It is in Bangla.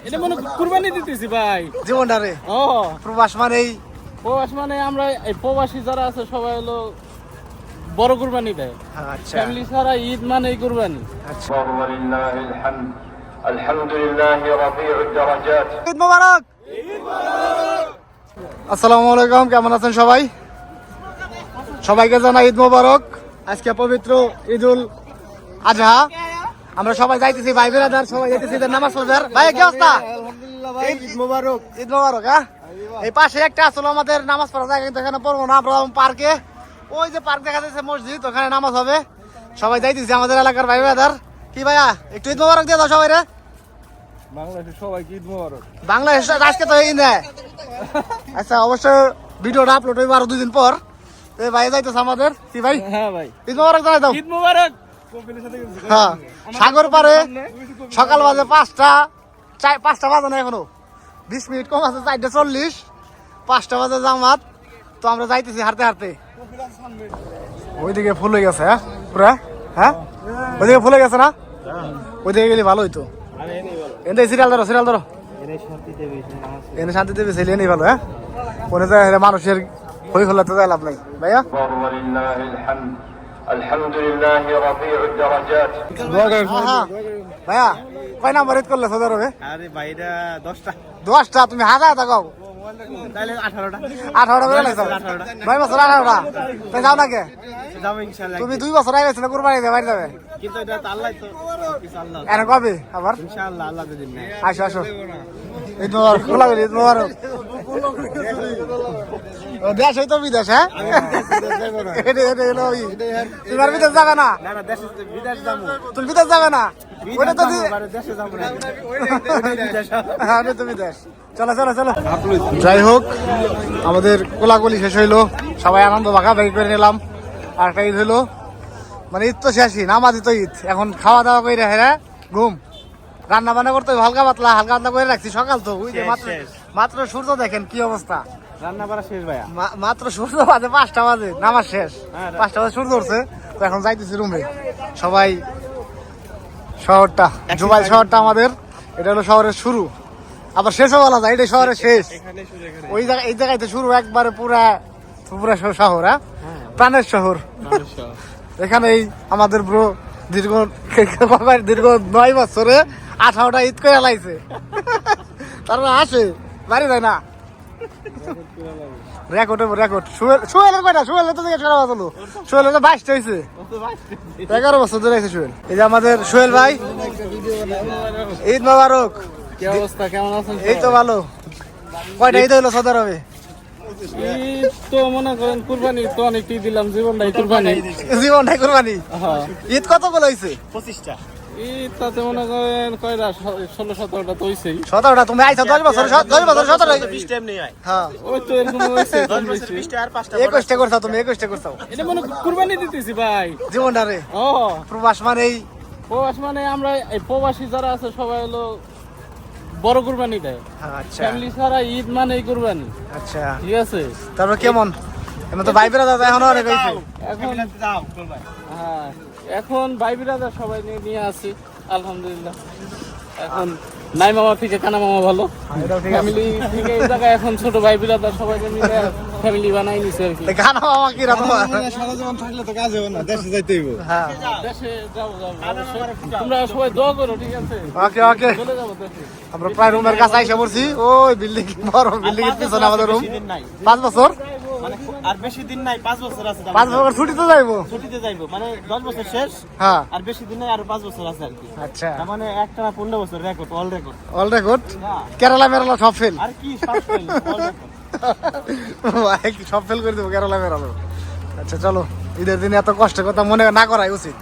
এটা মনে কুরবানি দিতেছি ভাই জীবনটারে। ও প্রবাস মানেই প্রবাস মানে আমরা এই প্রবাসী যারা আছে সবাই হলো বড় কুরবানি দেয়। আচ্ছা ফ্যামিলি ছাড়া ঈদ মানে কুরবানি। আচ্ছা। ولله الحمد الحمد لله رفيع الدرجات ঈদ মোবারক। আসসালামু আলাইকুম, কেমন আছেন সবাই? সবাইকে জানাই ঈদ মোবারক। আজকে পবিত্র ঈদুল আজহা। আমরা সবাই যাইতেছি, ভাই বেরাদার সবাই যাইতেছি নামাজ পড়ার। ভাই কি অবস্থা? ঈদ মোবারক। ঈদ মোবারক। হ্যাঁ, এই পাশে একটা আসলে আমাদের নামাজ পড়া যায়, কিন্তু এখানে পড়বো না, আমরা পার্কে, ওই যে পার্ক দেখা যাচ্ছে মসজিদ, ওখানে নামাজ হবে। সবাই যাইতেছি আমাদের এলাকার ভাই বেরাদার। কি ভাইয়া একটু ঈদ মোবারক দিয়ে দাও সবাই রে। বাংলাদেশের সবাইকে ঈদ মোবারক। বাংলাদেশ আজকে তো ঈদ নেয়। আচ্ছা, অবশ্যই ভিডিওটা আপলোড হইব আরো 2 দিন পর। ভাই যাইতেছে আমাদের। কি ভাই? হ্যাঁ ভাই, ঈদ মোবারক জানাই দাও। ঈদ মোবারক। হ্যাঁ, সাগর পারে সকাল বাজে 5টা, 5টা বাজে না এখনো, 20 মিনিট কম আছে, 4:40, 5টা বাজে জামাত। তো আমরা যাইতেছি হাঁটতে হাঁটতে। ওইদিকে ফুল হয়ে গেছে। হ্যাঁ পুরা, হ্যাঁ ওইদিকে ফুল হয়ে গেছে না? ওইদিকে গেলে ভালো হইতো। এনে সিরিয়াল ধরো, সিরিয়াল ধরো। এনে শান্তি দেবে ছেলে নেই ভালো। হ্যাঁ, কোনে যায় মানুষের হই হলে তো যায় লাভ নাই ভাইয়া। ولله الحمد الحمد لله رفيع الدرجات ভাইয়া কয় নাম্বার ঈদ করলে সৌদি আরবে? আরে ভাই এটা 10টা। 10টা? তুমি হাজার টাকা তাহলে 18টা। 18টা করে লাগছে। 9 বছর 18টা। তাই যাও না কে? যাবো ইনশাআল্লাহ। তুমি 2 বছর আগে ছিল কুরবানি দিয়ে বাড়ি যাবে। কিন্তু এটা তো আল্লাহ তো কিছু আল্লাহ। এনে কবে আবার? ইনশাআল্লাহ আল্লাহ দিন না। আসো আসো, ঈদ মোবারক। খোলা গেল ঈদ মোবারক। ও দেশ হইতো বিদেশ। হ্যাঁ, এটা হলো তুমি আর বিদেশ যাবে না? না না, দেশে বিদেশ যাবো। তুমি বিদেশ যাবে না? ওটা তো দেশে যাবো না। হ্যাঁ, তো বিদেশ। চলো চলো চলো। যাই হোক, আমাদের কোলাকুলি শেষ হইলো, সবাই আনন্দ ভাগাভাগি করে নিলাম। আর একটা ঈদ হইলো, মানে ঈদ তো শেষই, নামাজি তো ঈদ। এখন খাওয়া দাওয়া করে হ্যাঁ ঘুম, রান্না বান্না করতে হালকা পাতলা করে রাখছি। সকাল তো ওই যে মাত্র সূর্য দেখেন কি অবস্থা। রান্না করা শেষ ভাইয়া। মাত্র সূর্য বাজে 5টা বাজে, নামাজ শেষ। 5টা বাজে সূর্য উঠছে। তো এখন যাইতেছি রুমে সবাই। শহরটা জুবাইল শহরটা আমাদের, এটা হলো শহরের শুরু, আবার শেষও বলা যায়, এটা শহরের শেষ। ওই জায়গা এই জায়গাতে শুরু, একবারে পুরা পুরা শহর। হ্যাঁ, প্রাণের শহর। এখানেই আমাদের ব্রো দীর্ঘ 9 বছরে 18টা ঈদ করে লাইছে। তারপরে আসে বাড়ি যায় না। রেকর্ড সোহেলের কয়টা? সোহেলের তো জিজ্ঞেস করা হলো। সোহেলের তো 22টা হয়েছে, 11 বছর ধরে আছে সোহেল। এই যে আমাদের সোহেল ভাই, ঈদ মোবারক। কি অবস্থা, কেমন আছেন? এই তো ভালো। কয়টা ঈদ হইলো সৌদি আরবে? ঈদ তো মনে করেন কুরবানি তো অনেকটাই দিলাম, জীবনটাই কুরবানি। জীবনটাই কুরবানি। হ্যাঁ, ঈদ কতগুলো হয়েছে? 25টা। ঈদ তাতে মনে করেন কয়টা 16-17টা তো হইছেই। 17টা? তুমি আইছো 10 বছর 17টা। 20 টাইম নেই ভাই। হ্যাঁ, ওই তো এরকম হইছে। 21টা করছো তুমি, 21টা করছো। এটা মনে কুরবানি দিতেছি ভাই জীবনটারে। ও প্রবাস মানেই প্রবাস মানে আমরা এই প্রবাসী যারা আছে সবাই হলো বড় কুরবানি দেয়। আচ্ছা ফ্যামিলি ছাড়া ঈদ মানে কুরবানি। আচ্ছা, ঠিক আছে। তারপর কেমন? এমন তো ভাই বেরাদা এখনো অনেক হয়েছে। এখন হ্যাঁ, এখন ভাই বিরাদার সবাই নিয়ে আছি আলহামদুলিল্লাহ। এখন নাই মামা থেকে কানা মামা ভালো, এটাও ঠিক আছে। ফ্যামিলি থেকে এই জায়গায় এখন ছোট ভাই বিরাদার সবাইকে মিলে ফ্যামিলি বানাই নিছে আর কি। গানা মামা কি রকম? সারা জীবন থাকলে তো কাজ হবে না, দেশে যাইতে হইব। হ্যাঁ, দেশে যাবো অবশ্যই। তোমরা সবাই দোয়া করো, ঠিক আছে? ওকে ওকে। চলে যাবো দেশে। আমরা প্রায় রুমের কাছে আইসা পড়ছি। ওই বিল্ডিং, বড় বিল্ডিং এর পিছনে আমাদের রুম। 5 বছর মানে আর বেশি দিন নাই, 5 বছর আছে। 5 বছর ছুটিতে যাইবো। ছুটিতে যাইবো, মানে 10 বছর শেষ। হ্যাঁ, আর বেশি দিন নাই, আর 5 বছর আছে আর কি। আচ্ছা, তার মানে একটা 15 বছর record, all record. All record. হ্যাঁ, কেরালা মেরালা সব ফেল। আর কি সব fail, all record। সব ফেল করে দেবো কেরালা মেরালা। আচ্ছা চলো, ঈদের দিনে এত কষ্টের কথা মনে না করাই উচিত।